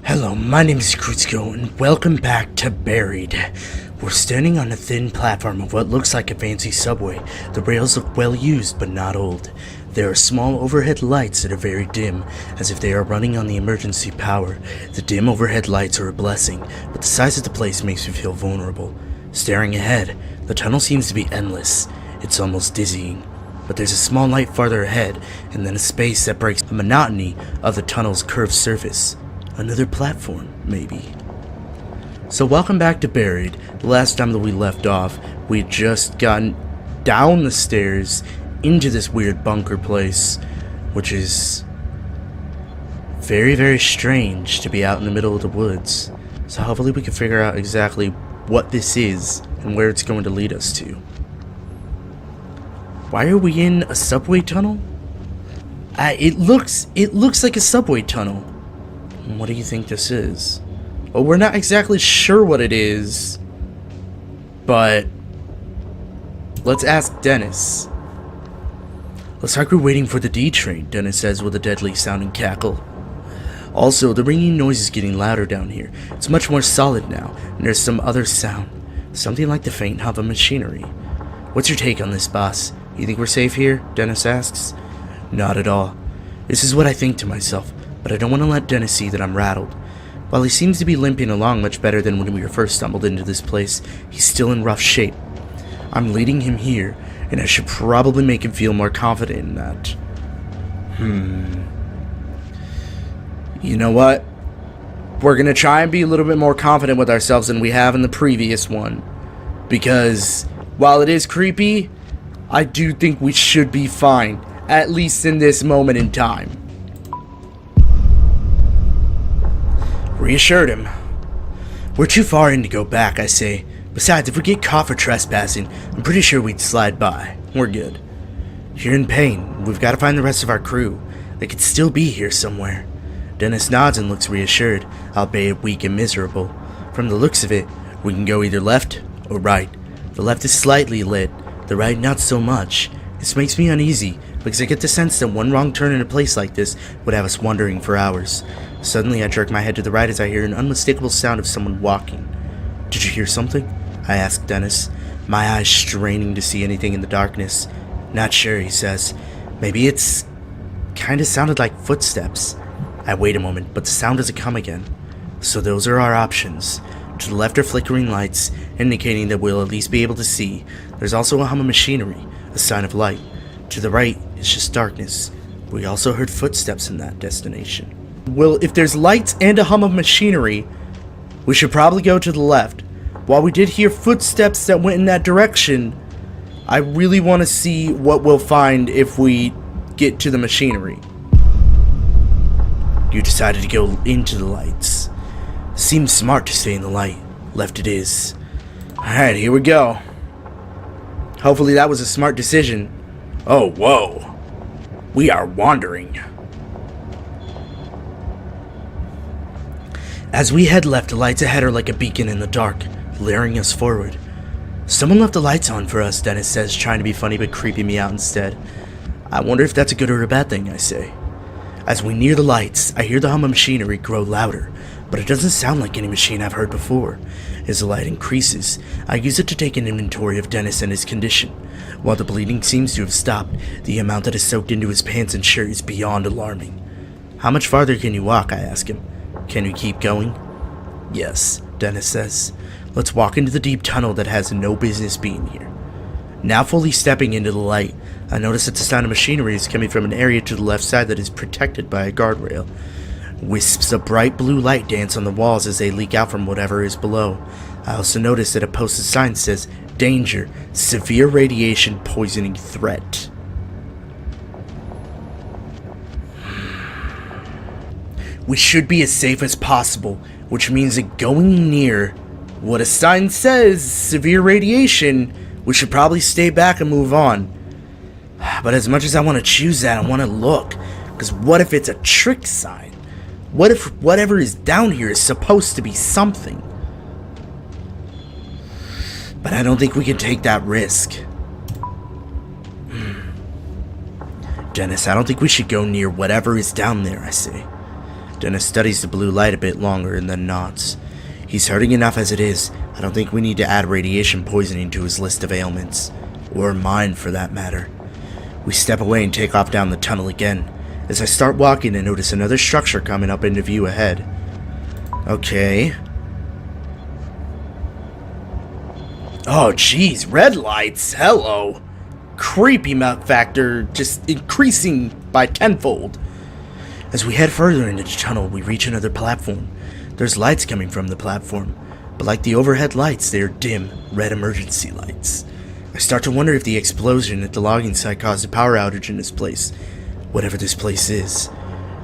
Hello, my name is Rekutsko, and welcome back to Buried. We're standing on a thin platform of what looks like a fancy subway. The rails look well used, but not old. There are small overhead lights that are very dim, as if they are running on the emergency power. The dim overhead lights are a blessing, but the size of the place makes me feel vulnerable. Staring ahead, the tunnel seems to be endless. It's almost dizzying. But there's a small light farther ahead, and then a space that breaks the monotony of the tunnel's curved surface. Another platform, maybe. So welcome back to Buried. The last time that we left off, we had just gotten down the stairs into this weird bunker place, which is very, very strange to be out in the middle of the woods. So hopefully we can figure out exactly what this is and where it's going to lead us to. Why are we in a subway tunnel? It looks like a subway tunnel. What do you think this is? Well, we're not exactly sure what it is, but let's ask Dennis. Looks like we're waiting for the D train, Dennis says with a deadly sounding cackle. Also, the ringing noise is getting louder down here. It's much more solid now, and there's some other sound. Something like the faint hum of machinery. What's your take on this, boss? You think we're safe here? Dennis asks. Not at all. This is what I think to myself, but I don't want to let Dennis see that I'm rattled. While he seems to be limping along much better than when we first stumbled into this place, he's still in rough shape. I'm leading him here, and I should probably make him feel more confident in that. You know what? We're gonna try and be a little bit more confident with ourselves than we have in the previous one. Because, while it is creepy, I do think we should be fine, at least in this moment in time. Reassured him. We're too far in to go back, I say. Besides, if we get caught for trespassing, I'm pretty sure we'd slide by. We're good. You're in pain. We've got to find the rest of our crew. They could still be here somewhere. Dennis nods and looks reassured, albeit weak and miserable. From the looks of it, we can go either left or right. The left is slightly lit, the right not so much. This makes me uneasy, because I get the sense that one wrong turn in a place like this would have us wandering for hours. Suddenly, I jerk my head to the right as I hear an unmistakable sound of someone walking. Did you hear something? I ask Dennis, my eyes straining to see anything in the darkness. Not sure, he says. Maybe it's kinda sounded like footsteps. I wait a moment, but the sound doesn't come again. So those are our options. To the left are flickering lights, indicating that we'll at least be able to see. There's also a hum of machinery, a sign of light. To the right is just darkness. We also heard footsteps in that destination. Well, if there's lights and a hum of machinery, we should probably go to the left. While we did hear footsteps that went in that direction, I really want to see what we'll find if we get to the machinery. You decided to go into the lights. Seems smart to stay in the light. Left it is. Alright, here we go. Hopefully that was a smart decision. Oh, whoa. We are wandering. As we head left, the lights ahead are like a beacon in the dark, luring us forward. Someone left the lights on for us, Dennis says, trying to be funny but creeping me out instead. I wonder if that's a good or a bad thing, I say. As we near the lights, I hear the hum of machinery grow louder, but it doesn't sound like any machine I've heard before. As the light increases, I use it to take an inventory of Dennis and his condition. While the bleeding seems to have stopped, the amount that is soaked into his pants and shirt is beyond alarming. How much farther can you walk? I ask him. Can we keep going? Yes, Dennis says. Let's walk into the deep tunnel that has no business being here. Now fully stepping into the light, I notice that the sound of machinery is coming from an area to the left side that is protected by a guardrail. Wisps of bright blue light dance on the walls as they leak out from whatever is below. I also notice that a posted sign says, Danger, severe radiation poisoning threat. We should be as safe as possible, which means that going near what a sign says, severe radiation, we should probably stay back and move on. But as much as I want to choose that, I want to look, because what if it's a trick sign? What if whatever is down here is supposed to be something? But I don't think we can take that risk. Dennis, I don't think we should go near whatever is down there, I say. Dennis studies the blue light a bit longer and then nods. He's hurting enough as it is. I don't think we need to add radiation poisoning to his list of ailments. Or mine, for that matter. We step away and take off down the tunnel again. As I start walking, I notice another structure coming up into view ahead. Okay. Oh, jeez, red lights. Hello. Creepy mouth factor just increasing by tenfold. As we head further into the tunnel, we reach another platform. There's lights coming from the platform, but like the overhead lights, they are dim, red emergency lights. I start to wonder if the explosion at the logging site caused a power outage in this place, whatever this place is.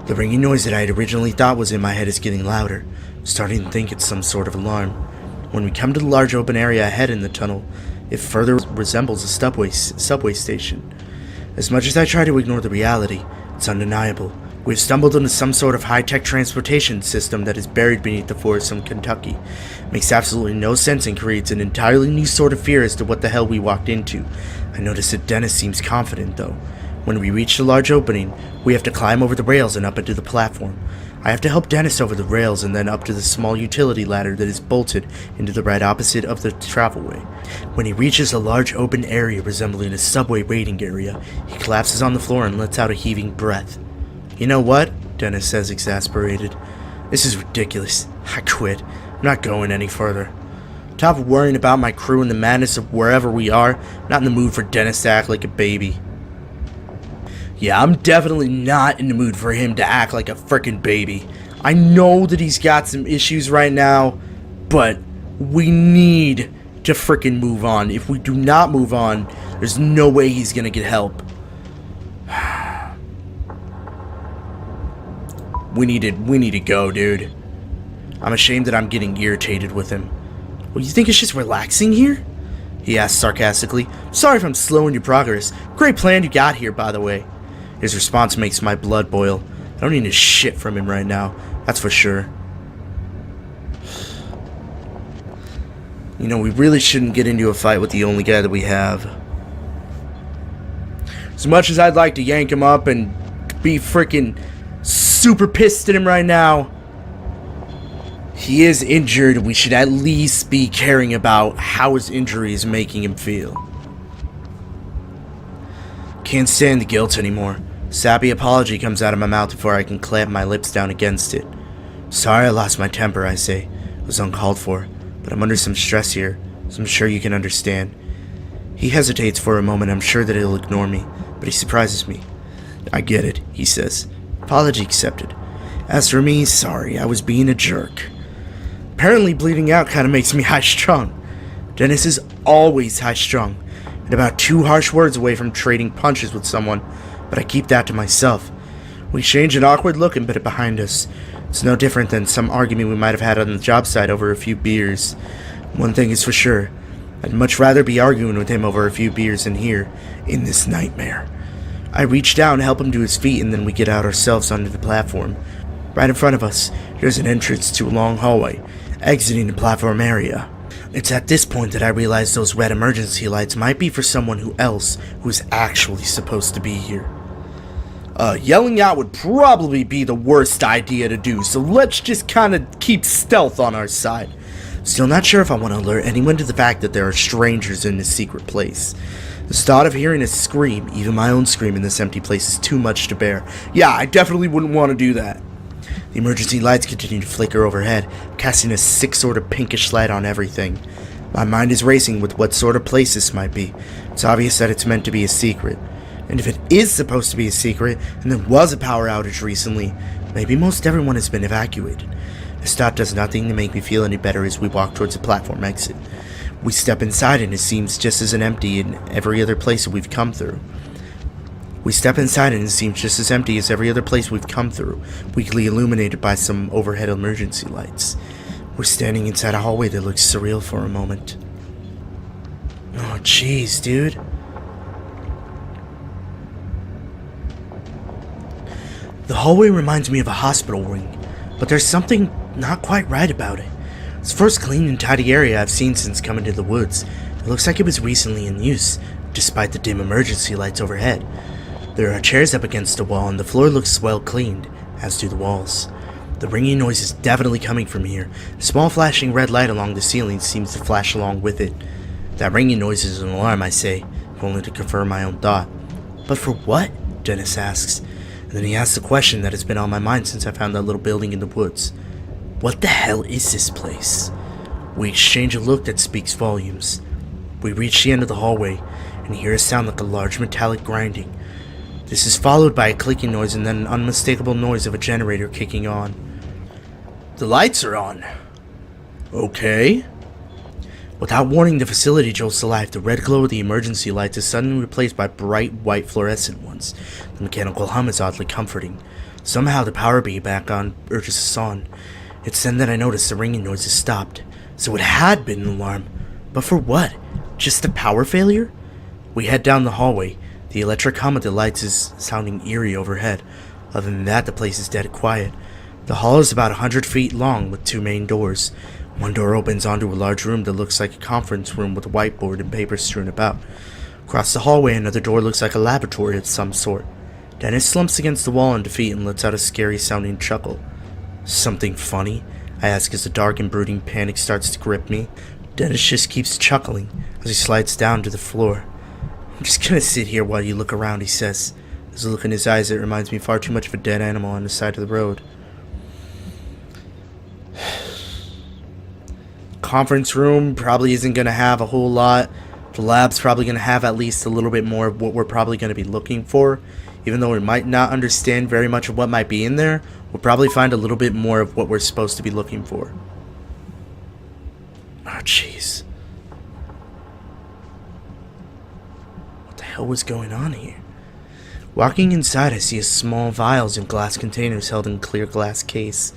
The ringing noise that I had originally thought was in my head is getting louder. I'm starting to think it's some sort of alarm. When we come to the large open area ahead in the tunnel, it further resembles a subway station. As much as I try to ignore the reality, it's undeniable. We've stumbled into some sort of high-tech transportation system that is buried beneath the forests of Kentucky. Makes absolutely no sense and creates an entirely new sort of fear as to what the hell we walked into. I notice that Dennis seems confident, though. When we reach the large opening, we have to climb over the rails and up into the platform. I have to help Dennis over the rails and then up to the small utility ladder that is bolted into the right opposite of the travelway. When he reaches a large open area resembling a subway waiting area, he collapses on the floor and lets out a heaving breath. "You know what?" Dennis says, exasperated. "This is ridiculous. I quit. I'm not going any further. On top of worrying about my crew and the madness of wherever we are, I'm not in the mood for Dennis to act like a baby." Yeah, I'm definitely not in the mood for him to act like a frickin' baby. I know that he's got some issues right now, but we need to frickin' move on. If we do not move on, there's no way he's gonna get help. We need to go, dude. I'm ashamed that I'm getting irritated with him. "Well, you think it's just relaxing here?" he asks sarcastically. "Sorry if I'm slowing your progress. Great plan you got here, by the way." His response makes my blood boil. I don't need a shit from him right now, that's for sure. You know, we really shouldn't get into a fight with the only guy that we have. As much as I'd like to yank him up and be freaking super pissed at him right now, he is injured. We should at least be caring about how his injury is making him feel. Can't stand the guilt anymore. Sappy apology comes out of my mouth before I can clamp my lips down against it. "Sorry I lost my temper," I say. It was uncalled for, but I'm under some stress here, so I'm sure you can understand. He hesitates for a moment. I'm sure that he'll ignore me, but he surprises me. "I get it," he says. "Apology accepted. As for me, sorry, I was being a jerk." Apparently bleeding out kind of makes me high-strung. Dennis is always high-strung, and about 2 harsh words away from trading punches with someone, but I keep that to myself. We exchange an awkward look and put it behind us. It's no different than some argument we might have had on the job site over a few beers. One thing is for sure, I'd much rather be arguing with him over a few beers than here, in this nightmare. I reach down to help him to his feet, and then we get out ourselves onto the platform. Right in front of us, there's an entrance to a long hallway, exiting the platform area. It's at this point that I realize those red emergency lights might be for someone else who's actually supposed to be here. Yelling out would probably be the worst idea to do, so let's just kind of keep stealth on our side. Still not sure if I want to alert anyone to the fact that there are strangers in this secret place. The thought of hearing a scream, even my own scream in this empty place, is too much to bear. Yeah, I definitely wouldn't want to do that. The emergency lights continue to flicker overhead, casting a sick sort of pinkish light on everything. My mind is racing with what sort of place this might be. It's obvious that it's meant to be a secret. And if it is supposed to be a secret, and there was a power outage recently, maybe most everyone has been evacuated. This thought does nothing to make me feel any better as we walk towards the platform exit. We step inside and it seems just as empty in every other place that we've come through. Weakly illuminated by some overhead emergency lights. We're standing inside a hallway that looks surreal for a moment. Oh jeez, dude. The hallway reminds me of a hospital wing, but there's something not quite right about it. It's the first clean and tidy area I've seen since coming to the woods. It looks like it was recently in use, despite the dim emergency lights overhead. There are chairs up against the wall and the floor looks well cleaned, as do the walls. The ringing noise is definitely coming from here. The small flashing red light along the ceiling seems to flash along with it. That ringing noise is an alarm, I say, if only to confirm my own thought. But for what? Dennis asks. And then he asks the question that has been on my mind since I found that little building in the woods. What the hell is this place? We exchange a look that speaks volumes. We reach the end of the hallway and hear a sound like a large metallic grinding. This is followed by a clicking noise and then an unmistakable noise of a generator kicking on. The lights are on. Okay. Without warning, the facility jolts to life. The red glow of the emergency lights is suddenly replaced by bright white fluorescent ones. The mechanical hum is oddly comforting. Somehow the power being back on urges us on. It's then that I notice the ringing noise has stopped. So it had been an alarm. But for what? Just a power failure? We head down the hallway. The electric hum of the lights is sounding eerie overhead. Other than that, the place is dead quiet. The hall is about 100 feet long with two main doors. One door opens onto a large room that looks like a conference room with a whiteboard and papers strewn about. Across the hallway, another door looks like a laboratory of some sort. Dennis slumps against the wall in defeat and lets out a scary-sounding chuckle. Something funny? I ask as the dark and brooding panic starts to grip me. Dennis just keeps chuckling as he slides down to the floor. I'm just gonna sit here while you look around, he says. There's a look in his eyes that reminds me far too much of a dead animal on the side of the road. Conference room probably isn't going to have a whole lot. The lab's probably going to have at least a little bit more of what we're probably going to be looking for. Even though we might not understand very much of what might be in there, we'll probably find a little bit more of what we're supposed to be looking for. Oh, jeez. What the hell was going on here? Walking inside, I see a small vials and glass containers held in a clear glass case.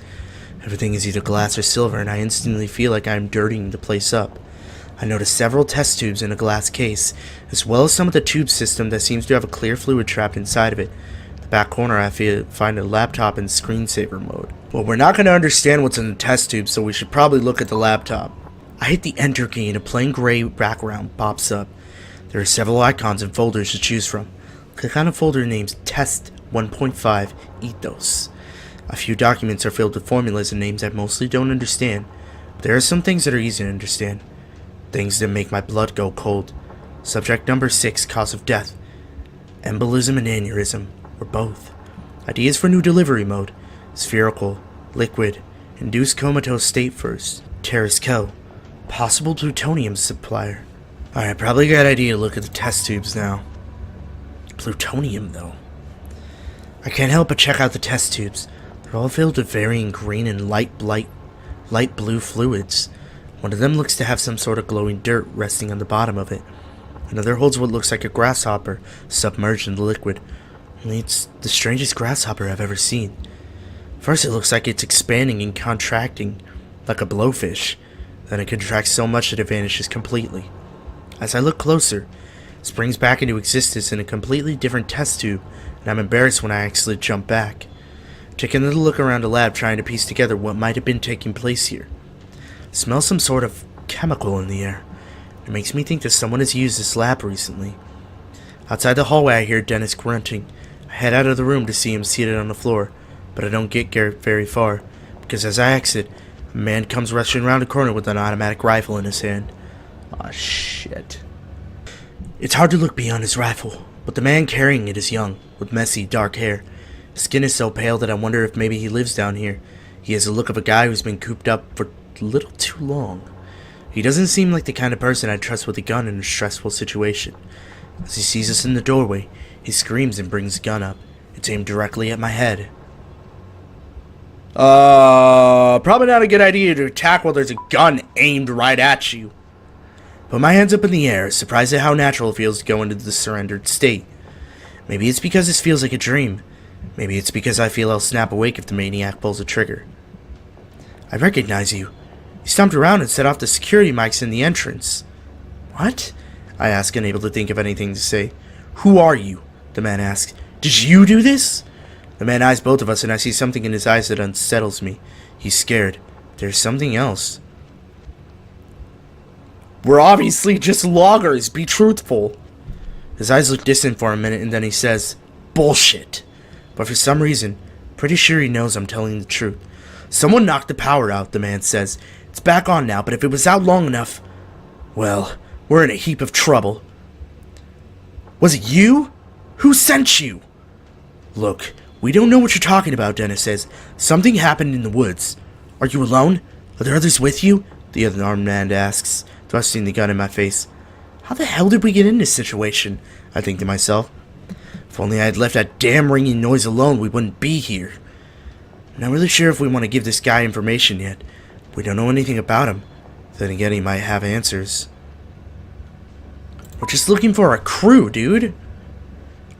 Everything is either glass or silver, and I instantly feel like I am dirtying the place up. I notice several test tubes in a glass case, as well as some of the tube system that seems to have a clear fluid trapped inside of it. In the back corner, I find a laptop in screensaver mode. Well, we're not going to understand what's in the test tube, so we should probably look at the laptop. I hit the enter key and a plain gray background pops up. There are several icons and folders to choose from. Click on a folder named Test 1.5 Ethos. A few documents are filled with formulas and names I mostly don't understand, but there are some things that are easy to understand. Things that make my blood go cold. Subject number 6, cause of death. Embolism and aneurysm, or both. Ideas for new delivery mode. Spherical, liquid, induced comatose state first. Terrace Co. Possible plutonium supplier. Alright, probably a good idea to look at the test tubes now. Plutonium, though. I can't help but check out the test tubes. They're all filled with varying green and light blue fluids. One of them looks to have some sort of glowing dirt resting on the bottom of it. Another holds what looks like a grasshopper submerged in the liquid. Only it's the strangest grasshopper I've ever seen. First it looks like it's expanding and contracting, like a blowfish. Then it contracts so much that it vanishes completely. As I look closer, it springs back into existence in a completely different test tube, and I'm embarrassed when I actually jump back. Taking a little look around the lab trying to piece together what might have been taking place here. I smell some sort of chemical in the air. It makes me think that someone has used this lab recently. Outside the hallway I hear Dennis grunting. I head out of the room to see him seated on the floor, but I don't get very far, because as I exit, a man comes rushing around the corner with an automatic rifle in his hand. Aw, shit. It's hard to look beyond his rifle, but the man carrying it is young, with messy, dark hair. His skin is so pale that I wonder if maybe he lives down here. He has the look of a guy who's been cooped up for a little too long. He doesn't seem like the kind of person I'd trust with a gun in a stressful situation. As he sees us in the doorway, he screams and brings the gun up. It's aimed directly at my head. Probably not a good idea to attack while there's a gun aimed right at you. Put my hands up in the air, surprised at how natural it feels to go into the surrendered state. Maybe it's because this feels like a dream. Maybe it's because I feel I'll snap awake if the maniac pulls a trigger. I recognize you. You stomped around and set off the security mics in the entrance. What? I ask, unable to think of anything to say. Who are you? The man asks. Did you do this? The man eyes both of us and I see something in his eyes that unsettles me. He's scared. There's something else. We're obviously just loggers. Be truthful. His eyes look distant for a minute and then he says, bullshit. But for some reason, pretty sure he knows I'm telling the truth. Someone knocked the power out, the man says. It's back on now, but if it was out long enough, well, we're in a heap of trouble. Was it you? Who sent you? Look, we don't know what you're talking about, Dennis says. Something happened in the woods. Are you alone? Are there others with you? The other armed man asks, thrusting the gun in my face. How the hell did we get in this situation? I think to myself. If only I had left that damn ringing noise alone, we wouldn't be here. I'm not really sure if we want to give this guy information yet. We don't know anything about him. Then again, he might have answers. We're just looking for a crew, dude.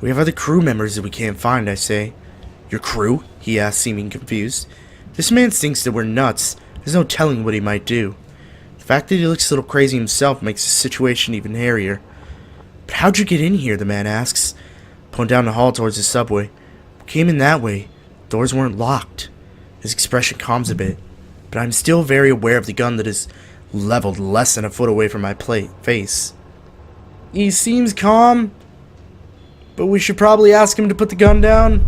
We have other crew members that we can't find, I say. Your crew? He asks, seeming confused. This man thinks that we're nuts. There's no telling what he might do. The fact that he looks a little crazy himself makes the situation even hairier. But how'd you get in here, the man asks, pointing down the hall towards the subway. We came in that way. Doors weren't locked. His expression calms a bit, but I'm still very aware of the gun that is leveled less than a foot away from my face. He seems calm, but we should probably ask him to put the gun down.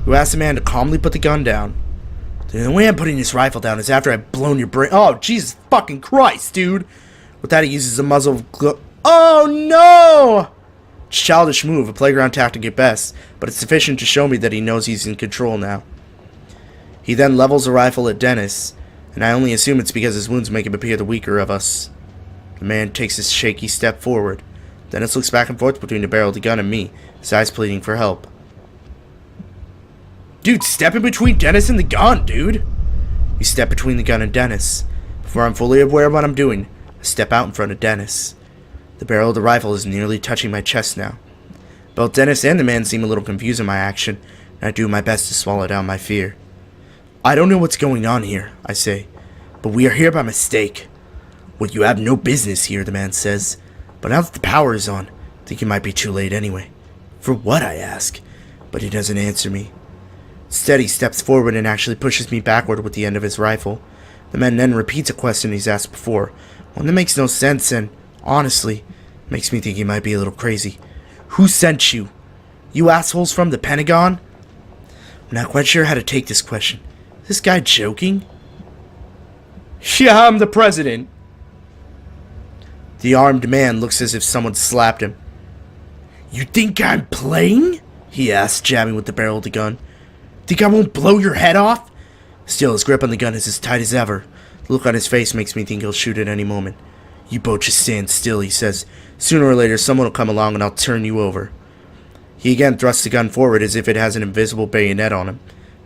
You ask the man to calmly put the gun down. The way I'm putting this rifle down is after I've blown your brain. Oh, Jesus fucking Christ, dude. With that, he uses a muzzle of Oh, no! It's a childish move, a playground tactic at best, but it's sufficient to show me that he knows he's in control now. He then levels the rifle at Dennis, and I only assume it's because his wounds make him appear the weaker of us. The man takes a shaky step forward. Dennis looks back and forth between the barrel of the gun and me, his eyes pleading for help. Dude, step in between Dennis and the gun, dude! You step between the gun and Dennis. Before I'm fully aware of what I'm doing, I step out in front of Dennis. The barrel of the rifle is nearly touching my chest now. Both Dennis and the man seem a little confused in my action, and I do my best to swallow down my fear. I don't know what's going on here, I say, but we are here by mistake. Well, you have no business here, the man says, but now that the power is on, I think it might be too late anyway. For what, I ask, but he doesn't answer me. Instead, he steps forward and actually pushes me backward with the end of his rifle. The man then repeats a question he's asked before, one that makes no sense and, honestly, makes me think he might be a little crazy. Who sent you? You assholes from the Pentagon? I'm not quite sure how to take this question. Is this guy joking? Yeah, I'm the president. The armed man looks as if someone slapped him. You think I'm playing? He asks, jabbing with the barrel of the gun. Think I won't blow your head off? Still, his grip on the gun is as tight as ever. The look on his face makes me think he'll shoot at any moment. You both just stand still, he says. Sooner or later, someone will come along and I'll turn you over. He again thrusts the gun forward as if it has an invisible bayonet on him.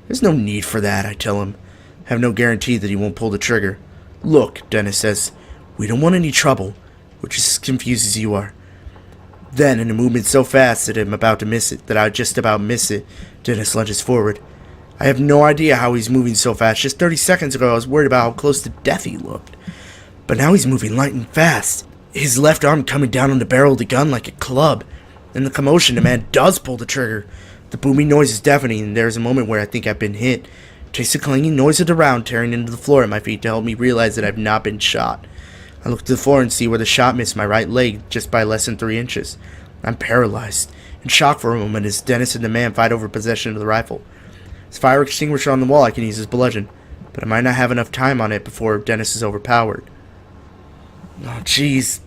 There's no need for that, I tell him. I have no guarantee that he won't pull the trigger. Look, Dennis says, we don't want any trouble. We're just as confused as you are. Then, in a movement so fast that I just about miss it, Dennis lunges forward. I have no idea how he's moving so fast. Just 30 seconds ago, I was worried about how close to death he looked. But now he's moving light and fast. His left arm coming down on the barrel of the gun like a club. In the commotion, the man does pull the trigger. The booming noise is deafening, and there is a moment where I think I've been hit. Taste the clanging noise of the round tearing into the floor at my feet to help me realize that I've not been shot. I look to the floor and see where the shot missed my right leg just by less than 3 inches. I'm paralyzed, in shock for a moment as Dennis and the man fight over possession of the rifle. There's a fire extinguisher on the wall I can use as bludgeon, but I might not have enough time on it before Dennis is overpowered. Oh, jeez.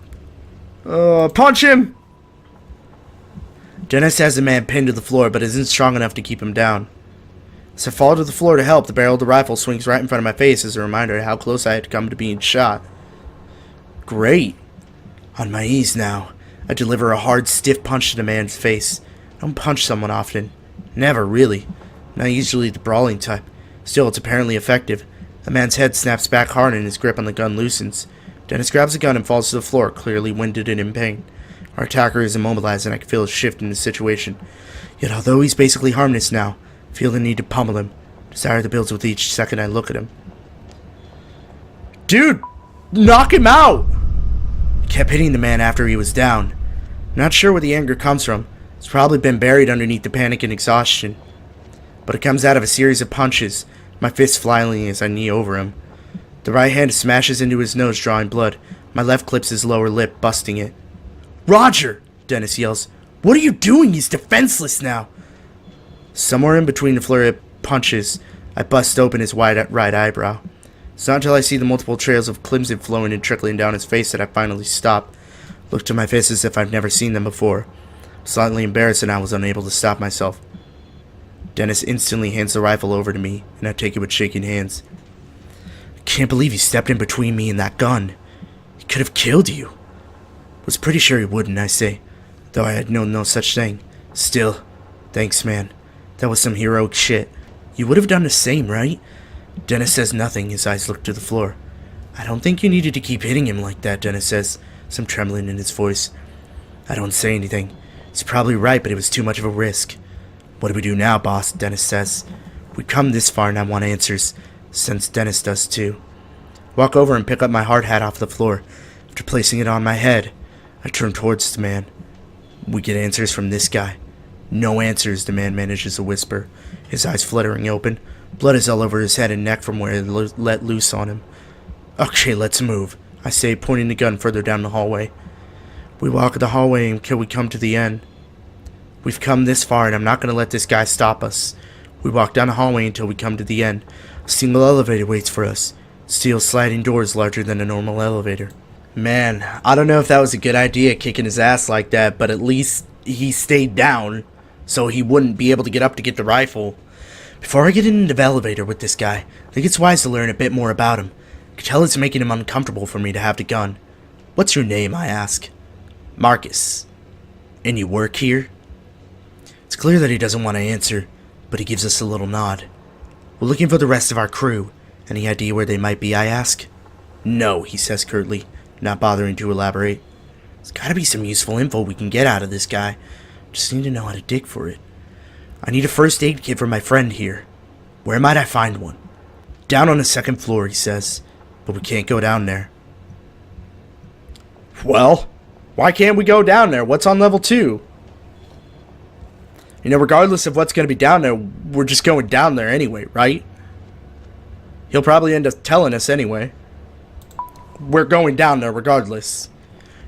Punch him! Dennis has the man pinned to the floor, but isn't strong enough to keep him down. As I fall to the floor to help, the barrel of the rifle swings right in front of my face as a reminder of how close I had come to being shot. Great. On my knees now, I deliver a hard, stiff punch to the man's face. I don't punch someone often. Never, really. Not usually the brawling type. Still, it's apparently effective. The man's head snaps back hard and his grip on the gun loosens. Dennis grabs the gun and falls to the floor, clearly winded and in pain. Our attacker is immobilized and I can feel a shift in the situation. Yet although he's basically harmless now, I feel the need to pummel him. Desire that builds with each second I look at him. Dude! Knock him out! I kept hitting the man after he was down. Not sure where the anger comes from. It's probably been buried underneath the panic and exhaustion. But it comes out of a series of punches, my fists flailing as I knee over him. The right hand smashes into his nose, drawing blood. My left clips his lower lip, busting it. Roger! Dennis yells. What are you doing? He's defenseless now. Somewhere in between the flurry of punches, I bust open his wide right eyebrow. It's not until I see the multiple trails of crimson flowing and trickling down his face that I finally stop. Look to my face as if I've never seen them before. Slightly embarrassed, and I was unable to stop myself. Dennis instantly hands the rifle over to me, and I take it with shaking hands. I can't believe he stepped in between me and that gun. He could have killed you. Was pretty sure he wouldn't, I say, though I had known no such thing. Still, thanks, man. That was some heroic shit. You would have done the same, right? Dennis says nothing. His eyes look to the floor. I don't think you needed to keep hitting him like that, Dennis says, some trembling in his voice. I don't say anything. He's probably right, but it was too much of a risk. What do we do now, boss? Dennis says. We've come this far and I want answers, since Dennis does too. Walk over and pick up my hard hat off the floor. After placing it on my head, I turn towards the man. We get answers from this guy. No answers, the man manages to whisper, his eyes fluttering open. Blood is all over his head and neck from where it let loose on him. Okay, let's move, I say, pointing the gun further down the hallway. We walk the hallway until we come to the end. We've come this far and I'm not going to let this guy stop us. We walk down the hallway until we come to the end. A single elevator waits for us. Steel sliding doors larger than a normal elevator. Man, I don't know if that was a good idea kicking his ass like that, but at least he stayed down so he wouldn't be able to get up to get the rifle. Before I get into the elevator with this guy, I think it's wise to learn a bit more about him. I can tell it's making him uncomfortable for me to have the gun. What's your name, I ask. Marcus. And you work here? It's clear that he doesn't want to answer, but he gives us a little nod. We're looking for the rest of our crew. Any idea where they might be, I ask? No, he says curtly, not bothering to elaborate. There's gotta be some useful info we can get out of this guy. Just need to know how to dig for it. I need a first aid kit for my friend here. Where might I find one? Down on the second floor, he says, but we can't go down there. Well, why can't we go down there? What's on level 2? You know, regardless of what's going to be down there, we're just going down there anyway, right? He'll probably end up telling us anyway. We're going down there regardless.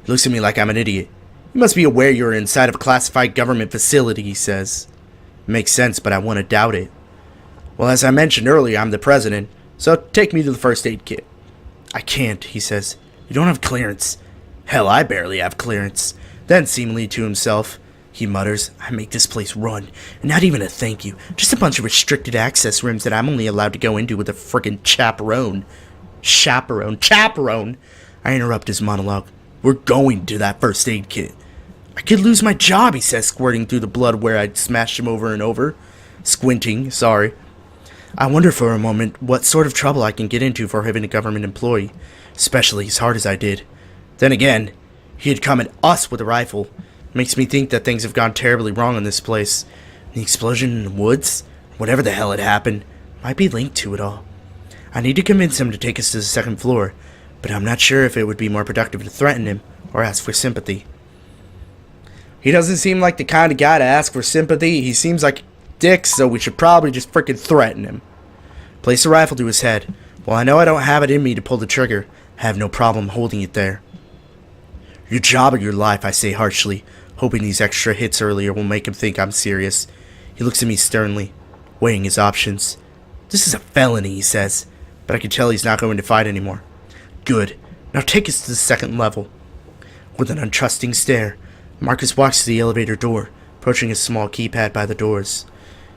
He looks at me like I'm an idiot. You must be aware you're inside of a classified government facility, he says. Makes sense, but I want to doubt it. Well, as I mentioned earlier, I'm the president, so take me to the first aid kit. I can't, he says. You don't have clearance. Hell, I barely have clearance. Then, seemingly to himself, he mutters, I make this place run, and not even a thank you. Just a bunch of restricted access rooms that I'm only allowed to go into with a frickin' chaperone. Chaperone! I interrupt his monologue. We're going to that first aid kit. I could lose my job, he says, squirting through the blood where I'd smashed him over and over. Squinting, sorry. I wonder for a moment what sort of trouble I can get into for having a government employee, especially as hard as I did. Then again, he had come at us with a rifle. Makes me think that things have gone terribly wrong in this place. The explosion in the woods, whatever the hell had happened, might be linked to it all. I need to convince him to take us to the second floor, but I'm not sure if it would be more productive to threaten him or ask for sympathy. He doesn't seem like the kind of guy to ask for sympathy. He seems like a dick, so we should probably just frickin' threaten him. Place the rifle to his head. While I know I don't have it in me to pull the trigger, I have no problem holding it there. Your job or your life, I say harshly, hoping these extra hits earlier will make him think I'm serious. He looks at me sternly, weighing his options. This is a felony, he says, but I can tell he's not going to fight anymore. Good. Now take us to the second level. With an untrusting stare, Marcus walks to the elevator door, approaching a small keypad by the doors.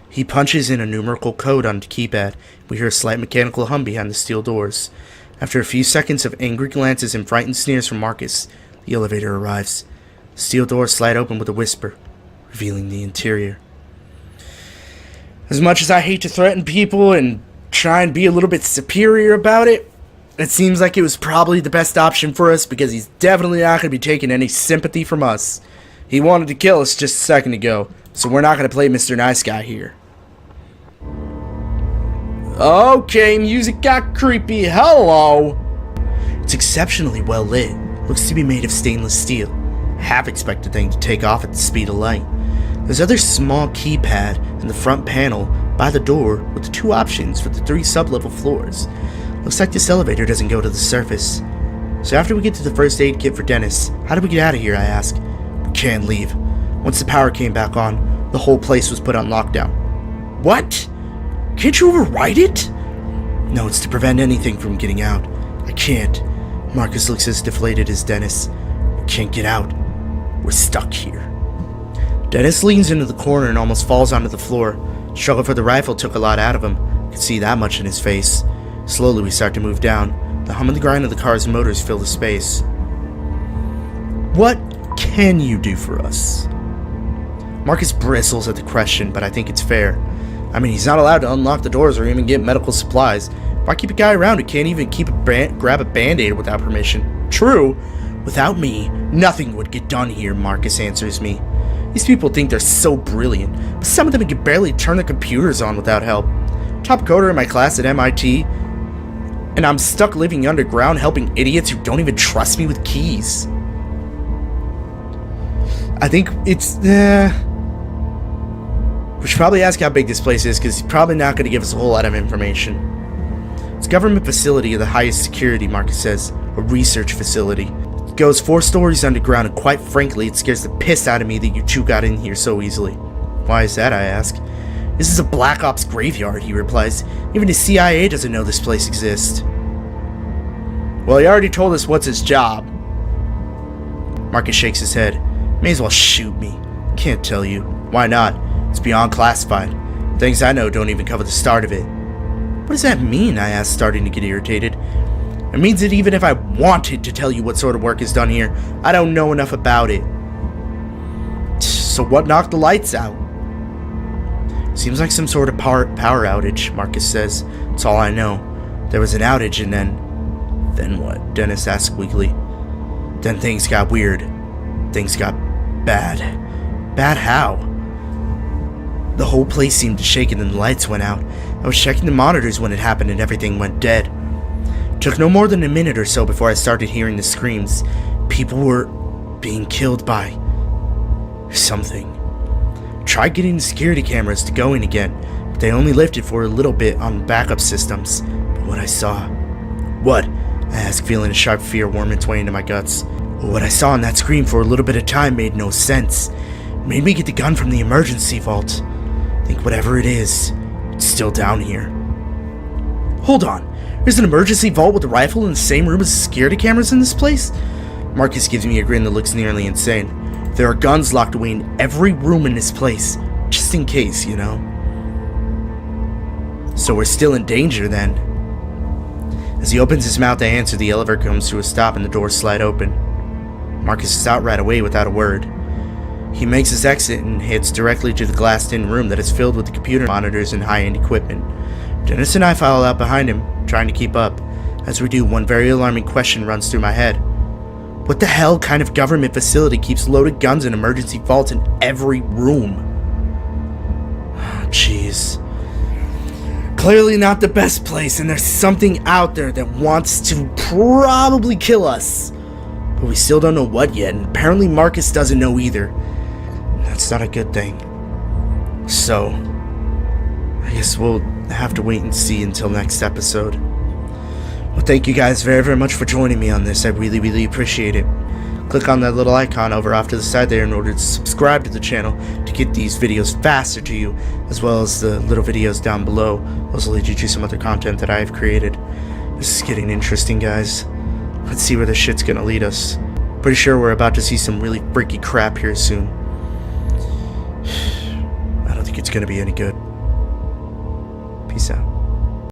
He punches in a numerical code on the keypad. We hear a slight mechanical hum behind the steel doors. After a few seconds of angry glances and frightened sneers from Marcus, the elevator arrives. The steel doors slide open with a whisper, revealing the interior. As much as I hate to threaten people and try and be a little bit superior about it, it seems like it was probably the best option for us because he's definitely not going to be taking any sympathy from us. He wanted to kill us just a second ago, so we're not going to play Mr. Nice Guy here. Okay, music got creepy. Hello! It's exceptionally well lit. Looks to be made of stainless steel. Half expect the thing to take off at the speed of light. There's another small keypad in the front panel by the door with the 2 options for the 3 sub-level floors. Looks like this elevator doesn't go to the surface. So after we get to the first aid kit for Dennis, how do we get out of here, I ask. We can't leave. Once the power came back on, the whole place was put on lockdown. What? Can't you override it? No, it's to prevent anything from getting out. I can't. Marcus looks as deflated as Dennis. We can't get out. We're stuck here. Dennis leans into the corner and almost falls onto the floor. Struggle for the rifle took a lot out of him. Could see that much in his face. Slowly we start to move down. The hum and the grind of the car's motors fill the space. What can you do for us? Marcus bristles at the question, but I think it's fair. I mean, he's not allowed to unlock the doors or even get medical supplies. Why keep a guy around who can't even grab a band-aid without permission? True. Without me, nothing would get done here, Marcus answers me. These people think they're so brilliant, but some of them can barely turn their computers on without help. Top coder in my class at MIT, and I'm stuck living underground helping idiots who don't even trust me with keys. I think it's... we should probably ask how big this place is, because he's probably not going to give us a whole lot of information. It's a government facility of the highest security, Marcus says. A research facility. It goes 4 stories underground, and quite frankly, it scares the piss out of me that you two got in here so easily. Why is that, I ask. This is a Black Ops graveyard, he replies. Even the CIA doesn't know this place exists. Well, he already told us what's his job. Marcus shakes his head. May as well shoot me. Can't tell you. Why not? It's beyond classified. Things I know don't even cover the start of it. What does that mean? I asked, starting to get irritated. It means that even if I wanted to tell you what sort of work is done here, I don't know enough about it. So what knocked the lights out? Seems like some sort of power outage, Marcus says. That's all I know. There was an outage and then... Then what? Dennis asked weakly. Then things got weird. Things got bad. Bad how? The whole place seemed to shake and then the lights went out. I was checking the monitors when it happened and everything went dead. It took no more than a minute or so before I started hearing the screams. People were being killed by... something. Tried getting the security cameras to going again, but they only lifted for a little bit on backup systems. But what I saw... What? I asked, feeling a sharp fear warm its way into my guts. What I saw on that screen for a little bit of time made no sense. It made me get the gun from the emergency vault. Think whatever it is, it's still down here. Hold on. There's an emergency vault with a rifle in the same room as the security cameras in this place? Marcus gives me a grin that looks nearly insane. There are guns locked away in every room in this place. Just in case, you know. So we're still in danger then. As he opens his mouth to answer, the elevator comes to a stop and the doors slide open. Marcus is out right away without a word. He makes his exit and heads directly to the glassed-in room that is filled with the computer monitors and high-end equipment. Dennis and I follow out behind him, trying to keep up. As we do, one very alarming question runs through my head. What the hell kind of government facility keeps loaded guns and emergency vaults in every room? Jeez. Clearly not the best place, and there's something out there that wants to probably kill us. But we still don't know what yet, and apparently Marcus doesn't know either. That's not a good thing. So, I guess we'll have to wait and see until next episode. Well, thank you guys very, very much for joining me on this. I really, really appreciate it. Click on that little icon over off to the side there in order to subscribe to the channel to get these videos faster to you, as well as the little videos down below. Those will lead you to some other content that I have created. This is getting interesting, guys. Let's see where this shit's gonna lead us. Pretty sure we're about to see some really freaky crap here soon. I don't think it's gonna be any good. Peace out.